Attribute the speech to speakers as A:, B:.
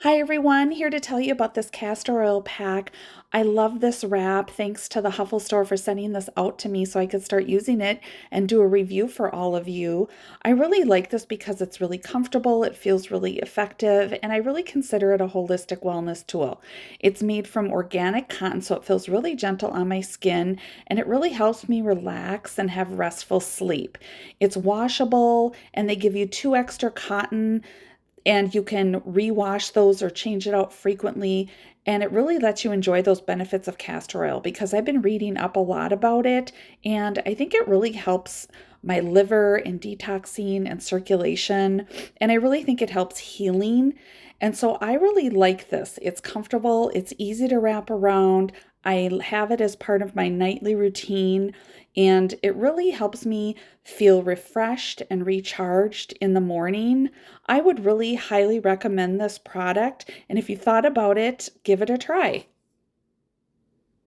A: Hi everyone, here to tell you about this castor oil pack. I love this wrap. Thanks to the Huffle store for sending this out to me so I could start using it and do a review for all of you. I really like this because it's really comfortable, it feels really effective, and I really consider it a holistic wellness tool. It's made from organic cotton, so it feels really gentle on my skin, and it really helps me relax and have restful sleep. It's washable, and they give you 2 extra cotton and you can rewash those or change it out frequently. And it really lets you enjoy those benefits of castor oil because I've been reading up a lot about it, and I think it really helps my liver and detoxing and circulation. And I really think it helps healing. And so I really like this. It's comfortable, it's easy to wrap around. I have it as part of my nightly routine, and it really helps me feel refreshed and recharged in the morning. I would really highly recommend this product, and if you thought about it, give it a try.